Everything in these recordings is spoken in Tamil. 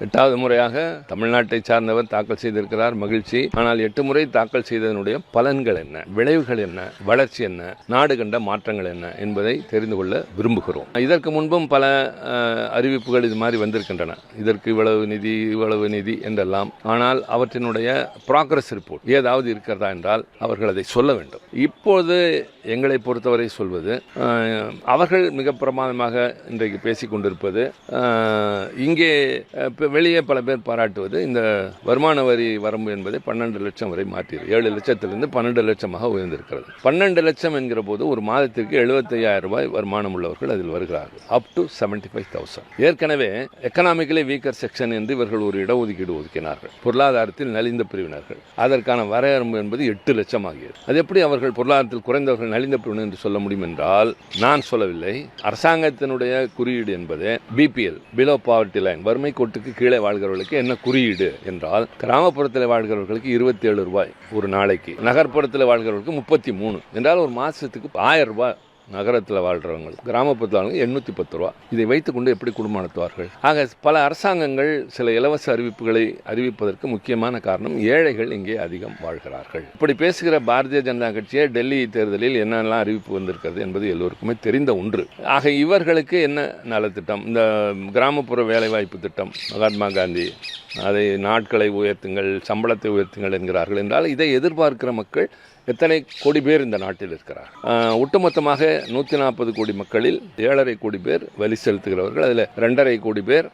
8வது முறையாக தமிழ்நாட்டை சார்ந்தவர் தாக்கல் செய்திருக்கிறார், மகிழ்ச்சி. ஆனால் 8 முறை தாக்கல் செய்ததனுடைய பலன்கள் என்ன, விளைவுகள் என்ன, வளர்ச்சி என்ன, நாடு கண்ட மாற்றங்கள் என்ன என்பதை தெரிந்து கொள்ள விரும்புகிறோம். இதற்கு முன்பும் பல அறிவிப்புகள் இது மாதிரி வந்திருக்கின்றன. இதற்கு இவ்வளவு நிதி, இவ்வளவு நிதி என்றெல்லாம். ஆனால் அவற்றினுடைய ப்ராக்ரஸ் ரிப்போர்ட் ஏதாவது இருக்கிறதா என்றால் அவர்கள் அதை சொல்ல வேண்டும். இப்போது எங்களை பொறுத்தவரை சொல்வது, அவர்கள் மிக பிரமாதமாக இன்றைக்கு பேசிக் கொண்டிருப்பது, இங்கே வெளியே பல பேர் பாராட்டுவது, இந்த வருமான வரி வரம்பு என்பதை 12 லட்சம் வரை மாற்றியது. 7 லட்சத்திலிருந்து 12 லட்சமாக உயர்ந்திருக்கிறது. 12 லட்சம் என்கிற போது ஒரு மாதத்திற்கு 75,000 ரூபாய் வருமானம் உள்ளவர்கள் அதில் வருகிறார்கள். Up to 75,000. ஏற்கனவே எக்கனாமிக்கலி வீக்கர் செக்ஷன் என்று இவர்கள் ஒரு இடஒதுக்கீடு ஒதுக்கினார்கள், பொருளாதாரத்தில் நலிந்த பிரிவினர்கள். அதற்கான வரம்பு என்பது 8 லட்சம் ஆகியது. அது எப்படி அவர்கள் பொருளாதாரத்தில் குறைந்தவர்கள் நலிந்த பிரிவினர் என்று சொல்ல முடியும் என்றால், நான் சொல்லவில்லை. அரசாங்கத்தினுடைய குறியீடு என்பது பிபிஎல், பிலோ பாவர்ட்டி லைன், வறுமை கோட்டுக்கு கீழே வாழ்கிறவர்களுக்கு என்ன குறியீடு என்றால், கிராமப்புறத்தில் வாழ்கிறவர்களுக்கு 27 ரூபாய் ஒரு நாளைக்கு, நகர்ப்புறத்தில் வாழ்கிறவர்களுக்கு 33 என்றால் ஒரு மாதத்துக்கு 1000 ரூபாய். நகரத்தில் வாழ்கிறவங்க, கிராமப்புறத்தில் வாழ்றவங்க 810 ரூபா. இதை வைத்துக்கொண்டு எப்படி குடும்பம் நடத்துவார்கள்? ஆக பல அரசாங்கங்கள் சில இலவச அறிவிப்புகளை அறிவிப்பதற்கு முக்கியமான காரணம், ஏழைகள் இங்கே அதிகம் வாழ்கிறார்கள். இப்படி பேசுகிற பாரதிய ஜனதா கட்சியே டெல்லி தேர்தலில் என்னெல்லாம் அறிவிப்பு வந்திருக்கிறது என்பது எல்லோருக்குமே தெரிந்த ஒன்று. ஆக இவர்களுக்கு என்ன நலத்திட்டம்? இந்த கிராமப்புற வேலைவாய்ப்பு திட்டம், மகாத்மா காந்தி அதை நாட்களை உயர்த்துங்கள், சம்பளத்தை உயர்த்துங்கள் என்கிறார்கள் என்றால், இதை எதிர்பார்க்கிற மக்கள் எத்தனை கோடி பேர் இந்த நாட்டில் இருக்கிறார்? ஒட்டுமொத்தமாக 140 கோடி மக்களில் 7.5 கோடி பேர் வரி செலுத்துகிறவர்கள். அதில் 2.5 கோடி பேர்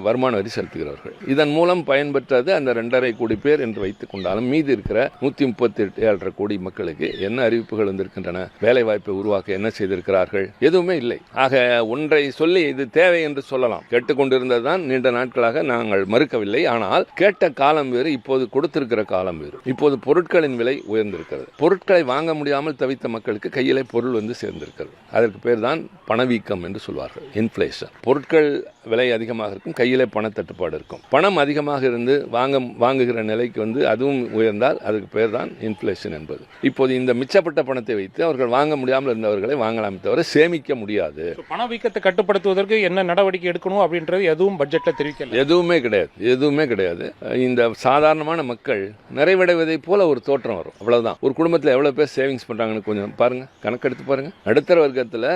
வருமான வரி செலுத்துகிறவர்கள். இதன் மூலம் பயன்பெற்றது அந்த 2.5 கோடி பேர் என்று வைத்துக் கொண்டாலும், மீதி இருக்கிற 138.5 கோடி மக்களுக்கு என்ன அறிவிப்புகள் வந்திருக்கின்றன? வேலை வாய்ப்பை உருவாக்க என்ன செய்திருக்கிறார்கள்? எதுவுமே இல்லை. ஆக ஒன்றை சொல்லி இது தேவை என்று சொல்லலாம். கேட்டுக்கொண்டிருந்ததுதான் நீண்ட நாட்களாக நாங்கள் மறுக்கவில்லை. ஆனால் கேட்ட காலம் வேறு, இப்போது கொடுத்திருக்கிற காலம் வேறு. இப்போது பொருட்களின் விலை உயர்ந்திருக்கிறது. பொருட்களை வாங்க முடியாமல் தவித்த மக்களுக்கு கையிலே பொருள் வந்து சேர்ந்திருக்கிறது. அதற்கு பேர் தான் பணவீக்கம் என்று சொல்வார்கள், இன்ஃப்ளேஷன். பொருட்கள் விலை அதிகமாக இருக்கும், கையிலே பண தட்டுப்பாடு இருக்கும். பணம் அதிகமாக இருந்து வாங்குகிற நிலைக்கு வந்து அதுவும் உயர்ந்தால் அதுக்கு பேர் தான் இன்ஃப்ளேஷன் என்பது. இப்போது இந்த மிச்சப்பட்ட பணத்தை வைத்து அவர்கள் வாங்க முடியாமல் இருந்தவர்களை வாங்கலாம், தவிர சேமிக்க முடியாது. பணவீக்கத்தை கட்டுப்படுத்துவதற்கு என்ன நடவடிக்கை எடுக்கணும் அப்படின்றது எதுவும் பட்ஜெட்ல தெரிவிக்கல. எதுவுமே கிடையாது. இந்த சாதாரணமான மக்கள் நிறைவடைவதை போல ஒரு தோற்றம் வரும், அவ்வளவுதான். ஒரு குடும்பத்தில் எவ்வளவு பேர் சேவிங்ஸ் பண்றாங்கன்னு கொஞ்சம் பாருங்க, கணக்கெடுத்து பாருங்க. நடுத்தர வர்க்கத்தில்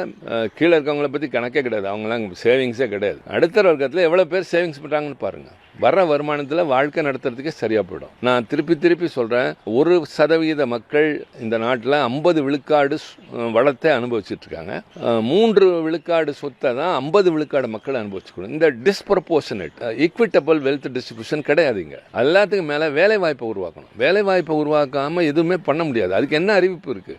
கீழே இருக்கவங்களை பத்தி கணக்கே கிடையாது, அவங்களாம் சேவிங்ஸே கிடையாது. நடுத்தர வர்க்கத்தில் எவ்வளவு பேர் சேவிங்ஸ் பண்றாங்கன்னு பாருங்க. வர்ற வருமானத்தில் வாழ்க்கை நடத்துறதுக்கே சரியா போயிடும். நான் திருப்பி சொல்றேன், 1% மக்கள் இந்த நாட்டில் 50 விழுக்காடு வளத்தை அனுபவிச்சுட்டு இருக்காங்க. 3 விழுக்காடு சொத்தை தான் 50 விழுக்காடு மக்கள் அனுபவிச்சுக்கணும். இந்த டிஸ்ப்ரப்போர்ஷனேட் ஈக்விட்டபிள் வெல்த் டிஸ்ட்ரிபியூஷன் கிடையாதுங்க. எல்லாத்துக்கும் மேல வேலை வாய்ப்பை உருவாக்கணும். வேலை வாய்ப்பை உருவாக்காம எதுவுமே பண்ண முடியாது. அதுக்கு என்ன அறிவிப்பு இருக்கு?